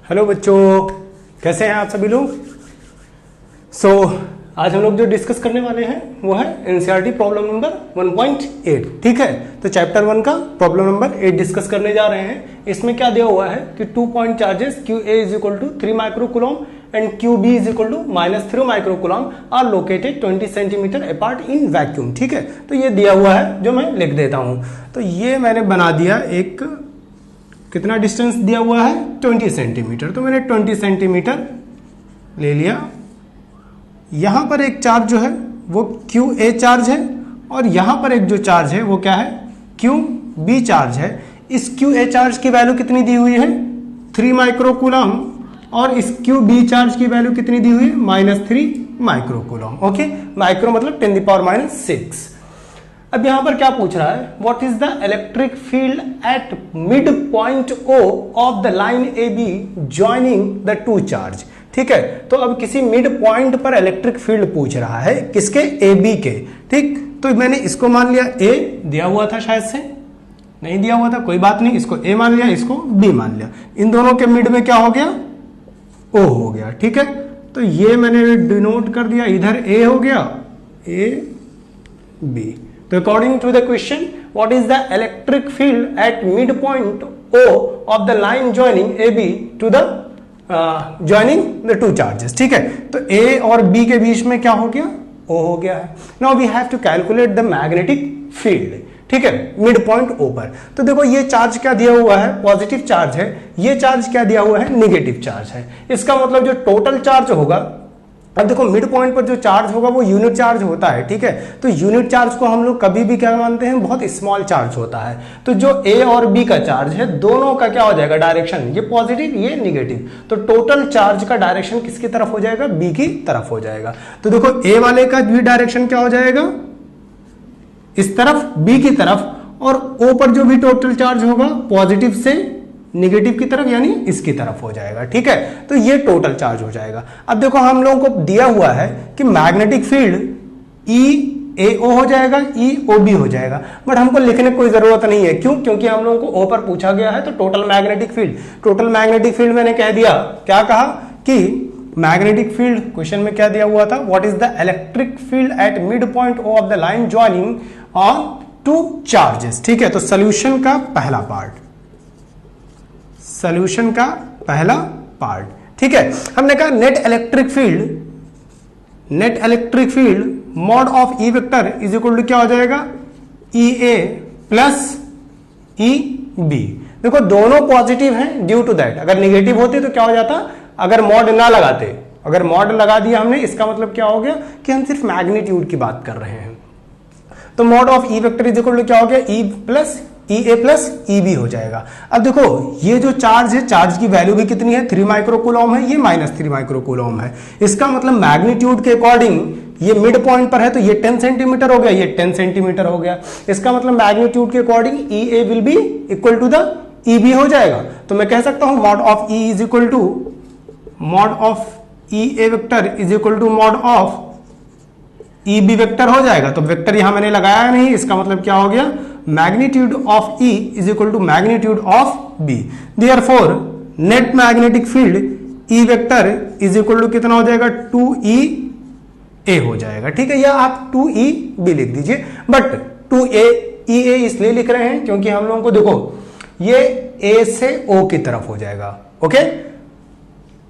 Hello बच्चों, कैसे हैं आप सभी लोग। आज हम लोग जो डिस्कस करने वाले हैं वो है एनसीईआरटी प्रॉब्लम नंबर 1.8। ठीक है, तो चैप्टर 1 का प्रॉब्लम नंबर 8 डिस्कस करने जा रहे हैं। इसमें क्या दिया हुआ है कि 2 point charges QA is equal to 3 microcoulomb and QB is equal to -3 microcoulomb are located 20 centimetre apart in vacuum. ठीक है, तो ये दिया हुआ है जो मैं लिख देता हूं। तो ये मैंने बना दिया, एक कितना डिस्टेंस दिया हुआ है 20 सेंटीमीटर, तो मैंने 20 सेंटीमीटर ले लिया। यहां पर एक चार्ज जो है वो QA चार्ज है और यहां पर एक जो चार्ज है वो क्या है QB चार्ज है। इस QA चार्ज की वैल्यू कितनी दी हुई है 3 माइक्रोकूलम और इस QB चार्ज की वैल्यू कितनी दी हुई है -3 माइक्रोकूलम। ओके, माइक्रो मतलब 10⁻⁶। अब यहां पर क्या पूछ रहा है, what is the electric field at mid point O of the line AB joining the to charge. ठीक है, तो अब किसी मिड पॉइंट पर इलेक्ट्रिक फील्ड पूछ रहा है, किसके AB के। ठीक, तो मैंने इसको मान लिया A दिया हुआ था, शायद से नहीं दिया हुआ था, कोई बात नहीं, इसको A मान लिया, इसको B मान लिया। इन दोनों के मिड में क्या हो गया O हो गया। ठीक है, तो ये मैंने डिनोट कर दिया, इधर A हो गया AB। तो according to the question, what is the electric field at mid point O of the line joining AB to the joining the two charges. ठीक है, तो A और B के बीच में क्या हो गया O हो गया है। Now we have to calculate the magnetic field. ठीक है, मिड पॉइंट O पर। तो देखो ये चार्ज क्या दिया हुआ है, पॉजिटिव चार्ज है। ये चार्ज क्या दिया हुआ है, नेगेटिव चार्ज है। इसका मतलब जो टोटल चार्ज होगा, अब देखो मिड पॉइंट पर जो चार्ज होगा वो यूनिट चार्ज होता है। ठीक है, तो यूनिट चार्ज को हम लोग कभी भी क्या मानते हैं, बहुत स्मॉल चार्ज होता है। तो जो A और B का चार्ज है, दोनों का क्या हो जाएगा डायरेक्शन, ये पॉजिटिव ये निगेटिव। तो टोटल चार्ज का डायरेक्शन किसकी तरफ हो जाएगा, B की तरफ हो जाएगा। तो देखो A वाले का भी डायरेक्शन क्या हो जाएगा, इस तरफ B की तरफ, और O पर जो भी टोटल चार्ज होगा पॉजिटिव से नेगेटिव की तरफ, यानी इसकी तरफ हो जाएगा। ठीक है, तो ये टोटल चार्ज हो जाएगा। अब देखो हम लोगों को दिया हुआ है कि मैग्नेटिक फील्ड EAO हो जाएगा, EOB हो जाएगा, बट हमको लिखने की कोई जरूरत नहीं है। क्यों? क्योंकि हम लोगों को O पर पूछा गया है। तो टोटल मैग्नेटिक फील्ड मैंने कह दिया, क्या कहा कि मैग्नेटिक फील्ड, क्वेश्चन में क्या दिया हुआ था, what is the electric field at mid point O of the line joining on to charges. ठीक है, तो सोल्यूशन का पहला पार्ट, ठीक है, हमने कहा net electric field mod of E vector is equal to क्या हो जाएगा, EA प्लस EB। देखो दोनों पॉजिटिव हैं, ड्यू टू दैट अगर नेगेटिव होते तो क्या हो जाता, अगर मॉड ना लगाते, अगर मॉड लगा दिया हमने, इसका मतलब क्या हो गया कि हम सिर्फ मैग्नीट्यूड की बात कर रहे हैं। तो mod of E vector is equal to क्या हो गया, EA प्लस EB हो जाएगा। अब देखो ये जो चार्ज है, चार्ज की वैल्यू भी कितनी है, 3 माइक्रोकूलम है, ये -3 माइक्रोकूलम है। इसका मतलब मैग्नीट्यूड के अकॉर्डिंग ये मिड पॉइंट पर है, तो ये 10 सेंटीमीटर हो गया, ये 10 सेंटीमीटर हो गया। इसका मतलब मैग्नीट्यूड के according EA will be equal to the EB हो जाएगा। तो मैं कह सकता हूं mod of E is equal to mod of EA vector is equal to mod of EB vector हो जाएगा। तो वेक्टर यहां मैंने लगाया नहीं, इसका मतलब क्या हो गया, magnitude of E is equal to magnitude of B। Therefore net magnetic field E vector is equal to कितना हो जाएगा, 2EA हो जाएगा। ठीक है, या आप 2EB लिख दीजिए, बट 2EA इसलिए लिख रहे हैं क्योंकि हम लोगों को देखो ये A से O की तरफ हो जाएगा। ओके,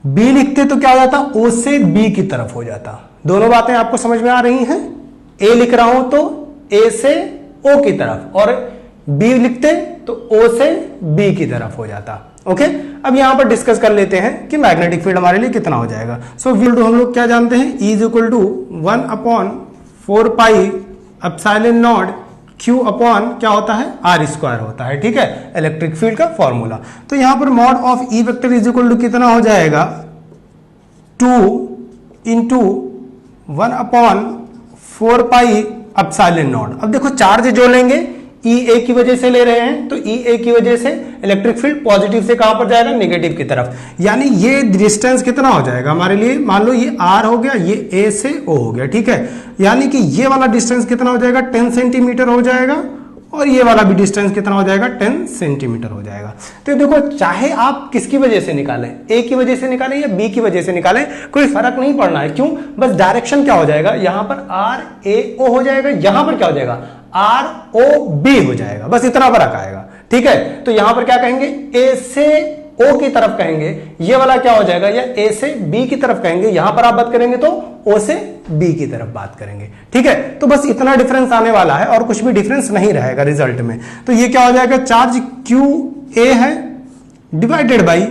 B लिखते तो क्या हो जाता, O से B की तरफ हो जाता। दोनों बातें आपको समझ में आ रही हैं। A लिख रहा हूं तो A से O की तरफ, और B लिखते तो O से B की तरफ हो जाता। ओके, अब यहां पर डिस्कस कर लेते हैं कि मैग्नेटिक फील्ड हमारे लिए कितना हो जाएगा। सो फील्ड हम लोग क्या जानते हैं, E is equal to 1/4 pi epsilon naught Q upon क्या होता है, R² होता है। ठीक है, इलेक्ट्रिक फील्ड का फॉर्मूला। तो यहां पर mod of E vector is equal to कितना हो जाएगा, 2 इंटू 1/4 पाई एप्सिलॉन नॉट। अब देखो चार्ज जो लेंगे EA की वजह से ले रहे हैं, तो EA की वजह से इलेक्ट्रिक फील्ड पॉजिटिव से कहां पर जाएगा, नेगेटिव की तरफ। यानी ये डिस्टेंस कितना हो जाएगा हमारे लिए, मान लो ये R हो गया, ये A से O हो गया। ठीक है, यानी कि ये वाला डिस्टेंस कितना हो जाएगा, 10 सेंटीमीटर हो जाएगा, और ये वाला भी डिस्टेंस कितना हो जाएगा 10 सेंटीमीटर हो जाएगा। तो देखो चाहे आप किसकी वजह से निकालें, ए की वजह से निकालें या बी की वजह से निकालें, कोई फर्क नहीं पड़ना है। क्यों? बस डायरेक्शन क्या हो जाएगा, यहां पर आर ए ओ हो जाएगा, यहां पर क्या हो जाएगा आर ओ बी हो जाएगा, बस इतना फर्क आएगा। ठीक है, तो यहां पर क्या कहेंगे ए से ओ की तरफ कहेंगे, ये वाला क्या हो जाएगा, या ए से बी की तरफ कहेंगे, यहां पर आप बात करेंगे तो ओ से बी की तरफ बात करेंगे। ठीक है, तो बस इतना डिफरेंस आने वाला है और कुछ भी डिफरेंस नहीं रहेगा रिजल्ट में। तो ये क्या हो जाएगा, चार्ज क्यू ए है डिवाइडेड बाई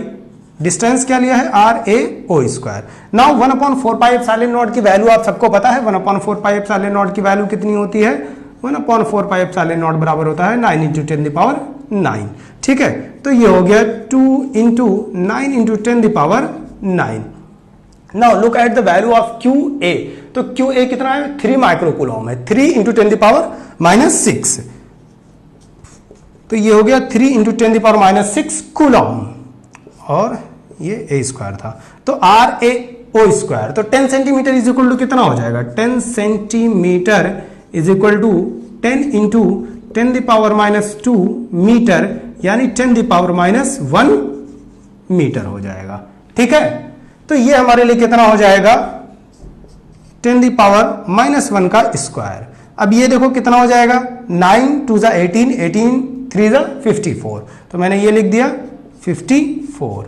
डिस्टेंस क्या लिया है R A O square. Now 1/4 pi epsilon naught की वैल्यू आप सबको पता है, 1/4 पाई एप्सिलॉन नॉट की वैल्यू कितनी होती है, 1/4 पाई एप्सिलॉन नॉट बराबर होता है 9 × 10⁹। ठीक है, तो ये हो गया 2 × 9 × 10⁹। Now look at the value of Q A. तो क्यू ए कितना है, 3 माइक्रोकूलम है, 3 × 10⁻⁶। तो ये हो गया 3 × 10⁻⁶ कूलम, और ये ए स्क्वायर था। तो आर ए ओ स्क्वायर, तो 10 सेंटीमीटर इज इक्वल टू कितना हो जाएगा, 10 centimetre is equal to 10 × 10⁻² metre, यानी 10⁻⁻1 मीटर हो जाएगा। ठीक है, तो ये हमारे लिए कितना हो जाएगा 10⁻⁻1 का स्क्वायर। अब ये देखो कितना हो जाएगा, 9 2 × 18, 18 3 × 54, तो मैंने ये लिख दिया 54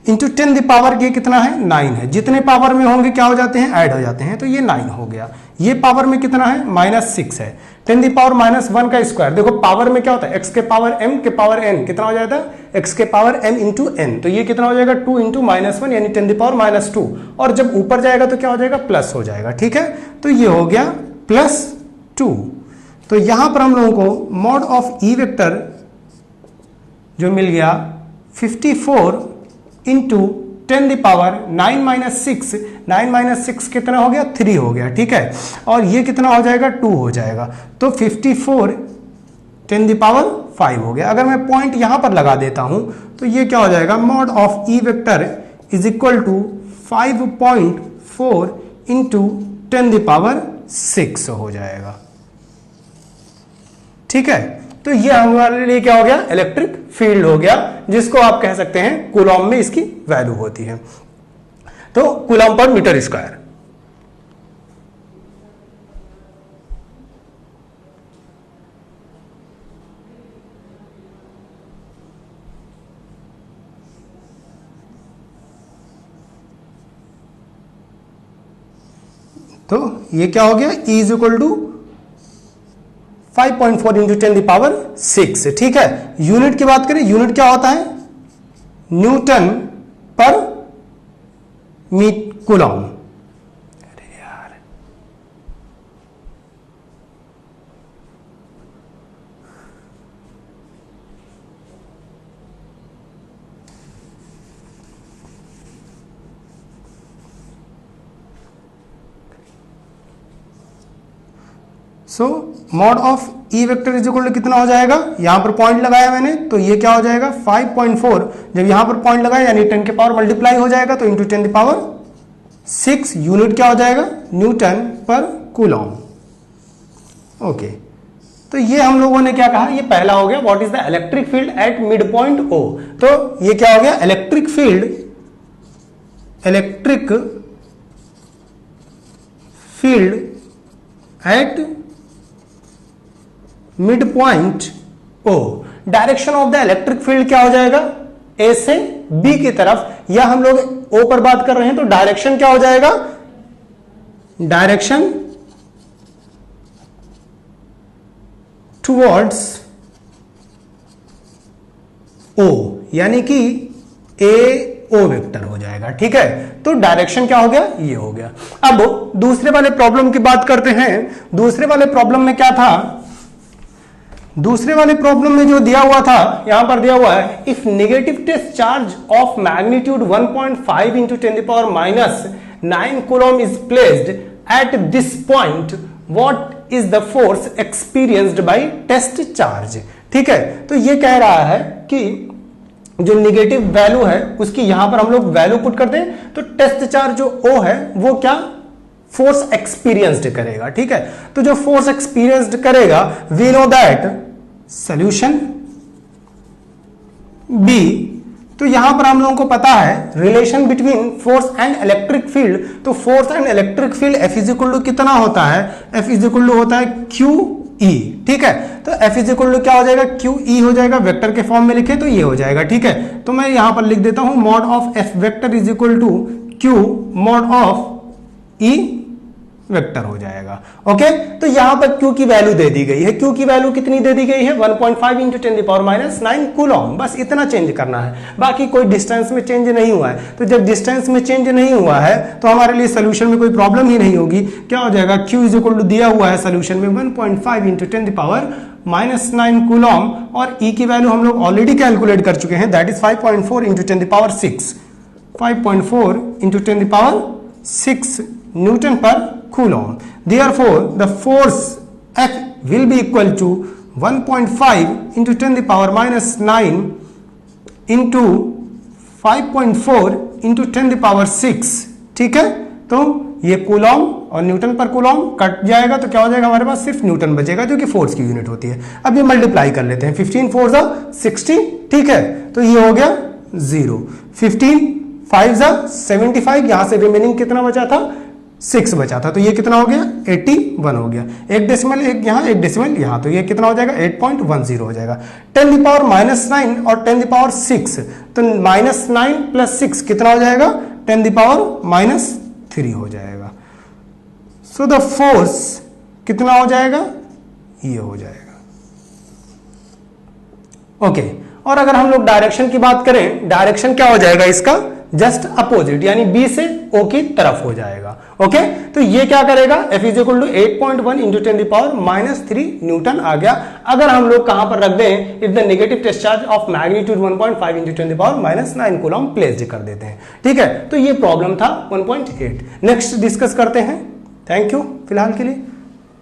इंटू 10 द पावर ये कितना है 9 है। जितने पावर में होंगे क्या हो जाते हैं, ऐड हो जाते हैं, तो ये 9 हो गया। ये पावर में कितना है -6 है। 10⁻⁻1 का स्क्वायर, देखो पावर में क्या होता है, x के पावर m के पावर n कितना हो जाता है, x के पावर m इंटू n, तो ये कितना हो जाएगा 2 × -1 यानी 10⁻², और जब ऊपर जाएगा तो क्या हो जाएगा प्लस हो जाएगा। ठीक है, तो ये हो गया +2। तो यहां पर हम लोगों को मॉड ऑफ ई वेक्टर जो मिल गया 54 इंटू 10⁻⁹, 9 - 6 कितना हो गया 3 हो गया। ठीक है, और ये कितना हो जाएगा 2 हो जाएगा, तो 54 10⁵ हो गया। अगर मैं पॉइंट यहां पर लगा देता हूं तो ये क्या हो जाएगा, mod of E vector is equal to 5.4 into 10⁻6 हो जाएगा। ठीक है, तो ये हमारे लिए क्या हो गया, इलेक्ट्रिक फील्ड हो गया, जिसको आप कह सकते हैं कूलॉम में इसकी वैल्यू होती है, तो कूलॉम पर मीटर स्क्वायर। तो ये क्या हो गया, E is equal to 5.4 into 10⁻6। ठीक है, यूनिट की बात करें, यूनिट क्या होता है, न्यूटन पर कूलॉम। अरे यार, so mod of E vector is equal to कितना हो जाएगा, यहां पर पॉइंट लगाया मैंने, तो ये क्या हो जाएगा 5.4, जब यहां पर पॉइंट लगाया यानी 10 के पावर मल्टीप्लाई हो जाएगा, तो इंटू 10⁻6 यूनिट क्या हो जाएगा, न्यूटन पर कूलॉम। ओके, तो ये हम लोगों ने क्या कहा, ये पहला हो गया, what is the electric field at mid point O. तो ये क्या हो गया, electric field at mid point O. Direction of the electric field क्या हो जाएगा, ए से बी की तरफ, या हम लोग ओ पर बात कर रहे हैं तो डायरेक्शन क्या हो जाएगा, डायरेक्शन टुवर्ड्स ओ, यानी कि ए ओ वेक्टर हो जाएगा। ठीक है, तो डायरेक्शन क्या हो गया, ये हो गया। अब दूसरे वाले प्रॉब्लम की बात करते हैं। दूसरे वाले प्रॉब्लम में क्या था, दूसरे वाले प्रॉब्लम में जो दिया हुआ था, यहां पर दिया हुआ है, if negative test charge of magnitude 1.5 into 10⁻⁹ coulomb is placed at this point, what is the force experienced by test charge. ठीक है, तो ये कह रहा है कि जो निगेटिव वैल्यू है उसकी यहां पर हम लोग वैल्यू पुट करते हैं, तो टेस्ट चार्ज जो O है वो क्या फोर्स एक्सपीरियंस्ड करेगा। ठीक है, तो जो फोर्स एक्सपीरियंस्ड करेगा, we know that solution B, तो यहां पर हम लोगों को पता है relation between force and electric field, तो force and electric field F is equal to कितना होता है, F इज इक्वल टू होता है QE, ठीक है। तो F इज इक्वल टू क्या हो जाएगा, QE हो जाएगा, वेक्टर के फॉर्म में लिखे तो ये हो जाएगा, ठीक है। तो मैं यहां पर लिख देता हूं mod of F vector is equal to Q mod of E vector हो जाएगा। ओके, तो यहां पर Q की वैल्यू दे दी गई है, Q की वैल्यू कितनी दे दी गई है 1.5 इंटू 10⁻⁹ कूलॉम, बस इतना चेंज करना है, बाकी कोई डिस्टेंस में चेंज नहीं हुआ है। तो जब डिस्टेंस में चेंज नहीं हुआ है तो हमारे लिए सोल्यूशन में कोई प्रॉब्लम ही नहीं होगी। क्या हो जाएगा, Q इज इक्वल टू दिया हुआ है सोल्यूशन में 1.5 इंटू 10⁻⁹ कूलॉम, और E की वैल्यू हम लोग ऑलरेडी कैलकुलेट कर चुके हैं, that is 5.4 into 10⁻6, 5.4 into 10⁻6 Newton पर coulomb. Therefore, the force F will be equal to 1.5 into 10⁻⁹ into 5.4 into 10⁻6, ठीक है। तो ये कूलॉम और न्यूटन पर कूलॉम कट जाएगा, तो क्या हो जाएगा, हमारे पास सिर्फ न्यूटन बचेगा जो कि फोर्स की यूनिट होती है। अब ये मल्टीप्लाई कर लेते हैं, 15 4 जा 60, ठीक है, तो ये हो गया 0, 15 5 जा 75, यहां से रिमेनिंग कितना बचा था 6 बचा था, तो ये कितना हो गया 81 हो गया, एक डेसिमल एक यहाँ एक डेसिमल यहाँ, तो ये कितना हो जाएगा 8.10 हो जाएगा। 10⁻⁹ और 10⁻6, तो -9 + 6 कितना हो जाएगा 10⁻³ हो जाएगा। सो द फोर्स कितना हो जाएगा, ये हो जाएगा। ओके, और अगर हम लोग डायरेक्शन की बात करें, डायरेक्शन क्या हो जाएगा इसका, जस्ट अपोजिट, यानी B से O की तरफ हो जाएगा। ओके, तो ये क्या करेगा, F is equal to 8.1 into 10⁻³ newton आ गया। अगर हम लोग कहां पर रख दें, if the negative discharge of magnitude 1.5 into 10⁻⁹ coulomb placed कर देते हैं, ठीक है। तो ये प्रॉब्लम था 1.8। नेक्स्ट डिस्कस करते हैं। थैंक यू फिलहाल के लिए।